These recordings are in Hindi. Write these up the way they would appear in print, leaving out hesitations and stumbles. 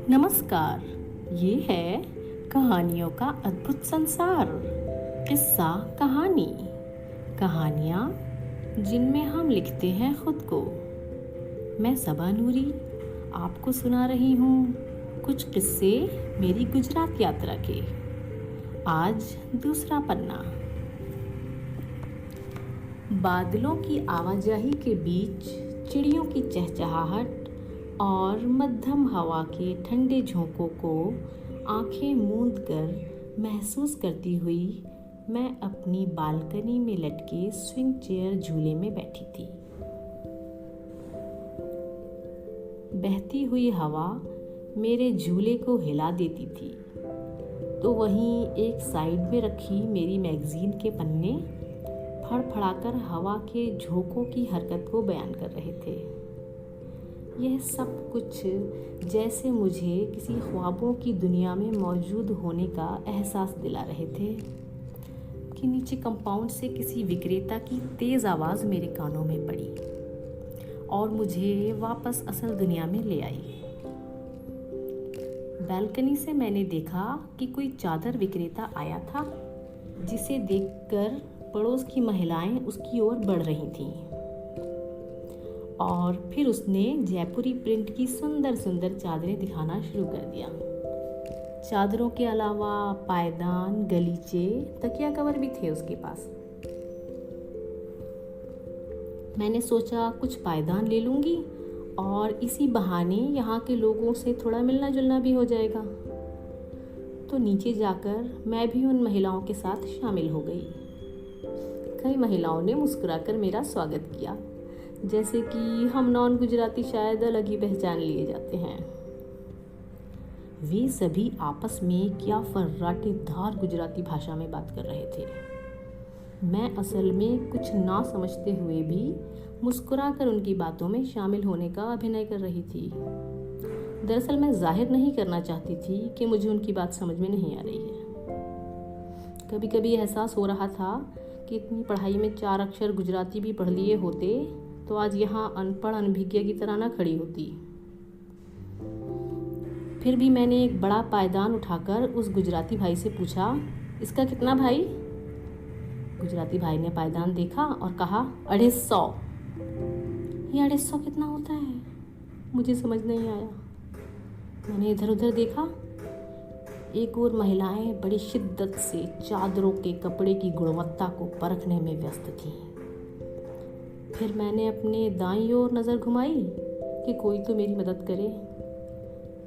नमस्कार। ये है कहानियों का अद्भुत संसार। किस्सा कहानी, कहानियाँ जिनमें हम लिखते हैं खुद को। मैं सबा नूरी आपको सुना रही हूँ कुछ किस्से मेरी गुजरात यात्रा के। आज दूसरा पन्ना। बादलों की आवाजाही के बीच चिड़ियों की चहचहाहट और मध्यम हवा के ठंडे झोंकों को आंखें मूंद कर महसूस करती हुई मैं अपनी बालकनी में लटके स्विंग चेयर झूले में बैठी थी। बहती हुई हवा मेरे झूले को हिला देती थी, तो वहीं एक साइड में रखी मेरी मैगजीन के पन्ने फड़फड़ाकर हवा के झोंकों की हरकत को बयान कर रहे थे। यह सब कुछ जैसे मुझे किसी ख्वाबों की दुनिया में मौजूद होने का एहसास दिला रहे थे कि नीचे कंपाउंड से किसी विक्रेता की तेज़ आवाज़ मेरे कानों में पड़ी और मुझे वापस असल दुनिया में ले आई। बालकनी से मैंने देखा कि कोई चादर विक्रेता आया था, जिसे देखकर पड़ोस की महिलाएं उसकी ओर बढ़ रही थीं। और फिर उसने जयपुरी प्रिंट की सुंदर सुंदर चादरें दिखाना शुरू कर दिया। चादरों के अलावा पायदान, गलीचे, तकिया कवर भी थे उसके पास। मैंने सोचा कुछ पायदान ले लूँगी और इसी बहाने यहाँ के लोगों से थोड़ा मिलना जुलना भी हो जाएगा। तो नीचे जाकर मैं भी उन महिलाओं के साथ शामिल हो गई। कई महिलाओं ने मुस्कुराकर मेरा स्वागत किया, जैसे कि हम नॉन गुजराती शायद अलग ही पहचान लिए जाते हैं। वे सभी आपस में क्या फर्राटेदार गुजराती भाषा में बात कर रहे थे। मैं असल में कुछ ना समझते हुए भी मुस्कुराकर उनकी बातों में शामिल होने का अभिनय कर रही थी। दरअसल मैं जाहिर नहीं करना चाहती थी कि मुझे उनकी बात समझ में नहीं आ रही है। कभी कभी एहसास हो रहा था कि इतनी पढ़ाई में 4 अक्षर गुजराती भी पढ़ लिए होते तो आज यहाँ अनपढ़ अनभिज्ञ की तरह ना खड़ी होती। फिर भी मैंने एक बड़ा पायदान उठाकर उस गुजराती भाई से पूछा, इसका कितना भाई? गुजराती भाई ने पायदान देखा और कहा, 250। ये 250 कितना होता है? मुझे समझ नहीं आया। मैंने इधर उधर देखा। एक और महिलाएं बड़ी शिद्दत से चादरों के कपड़े की गुणवत्ता को परखने में व्यस्त थीं। फिर मैंने अपने दाईं ओर नज़र घुमाई कि कोई तो मेरी मदद करे,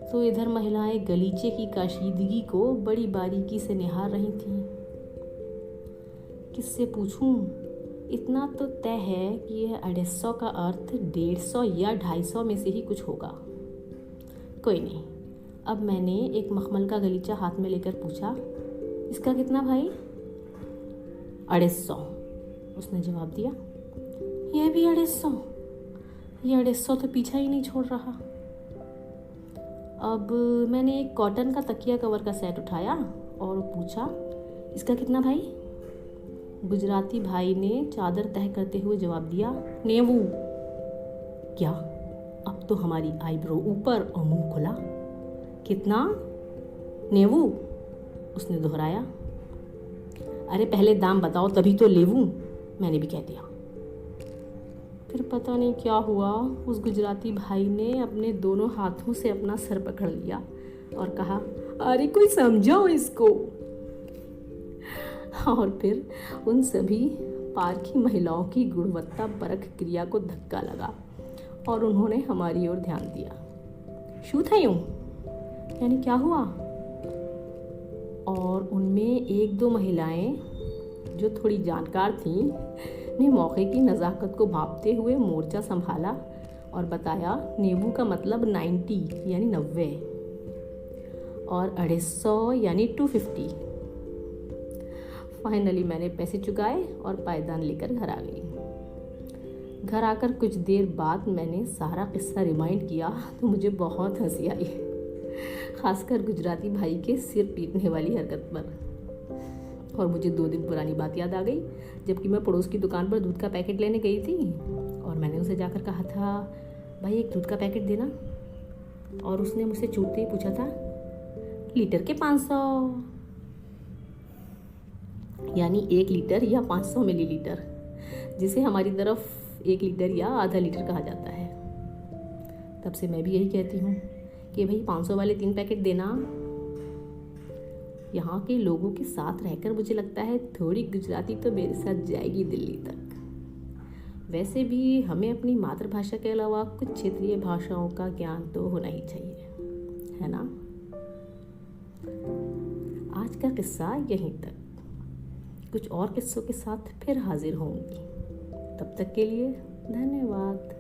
तो इधर महिलाएं गलीचे की कशीदगी को बड़ी बारीकी से निहार रही थीं। किससे पूछूं? इतना तो तय है कि यह 250 का अर्थ 150 या 250 में से ही कुछ होगा। कोई नहीं। अब मैंने एक मखमल का गलीचा हाथ में लेकर पूछा, इसका कितना भाई? 250। उसने जवाब दिया। यह भी 250? ये 250 तो पीछा ही नहीं छोड़ रहा। अब मैंने एक कॉटन का तकिया कवर का सेट उठाया और पूछा, इसका कितना भाई? गुजराती भाई ने चादर तह करते हुए जवाब दिया, 90। क्या? अब तो हमारी आईब्रो ऊपर और मुंह खुला। कितना? 90। उसने दोहराया। अरे पहले दाम बताओ तभी तो लेवूं, मैंने भी कह दिया। फिर पता नहीं क्या हुआ, उस गुजराती भाई ने अपने दोनों हाथों से अपना सर पकड़ लिया और कहा, अरे कोई समझाओ इसको। और फिर उन सभी पारखी महिलाओं की गुणवत्ता परख क्रिया को धक्का लगा और उन्होंने हमारी ओर ध्यान दिया। शू था यूं? यानी क्या हुआ? और उनमें 1-2 महिलाएं जो थोड़ी जानकार थीं ने मौके की नज़ाकत को भांपते हुए मोर्चा संभाला और बताया, नींबू का मतलब 90 यानी 90 और 250 यानी 250। फाइनली मैंने पैसे चुकाए और पायदान लेकर घर आ गई। घर आकर कुछ देर बाद मैंने सारा किस्सा रिमाइंड किया तो मुझे बहुत हंसी आई, खासकर गुजराती भाई के सिर पीटने वाली हरकत पर। और मुझे 2 दिन पुरानी बात याद आ गई, जबकि मैं पड़ोस की दुकान पर दूध का पैकेट लेने गई थी और मैंने उसे जाकर कहा था, भाई एक दूध का पैकेट देना। और उसने मुझसे चूटते ही पूछा था, लीटर के 500, यानी 1 लीटर या 500 मिलीलीटर, जिसे हमारी तरफ 1 लीटर या आधा लीटर कहा जाता है। तब से मैं भी यही कहती हूँ कि भाई 500 वाले 3 पैकेट देना। यहाँ के लोगों के साथ रहकर मुझे लगता है थोड़ी गुजराती तो मेरे साथ जाएगी दिल्ली तक। वैसे भी हमें अपनी मातृभाषा के अलावा कुछ क्षेत्रीय भाषाओं का ज्ञान तो होना ही चाहिए, है ना। आज का किस्सा यहीं तक। कुछ और किस्सों के साथ फिर हाजिर होंगी। तब तक के लिए धन्यवाद।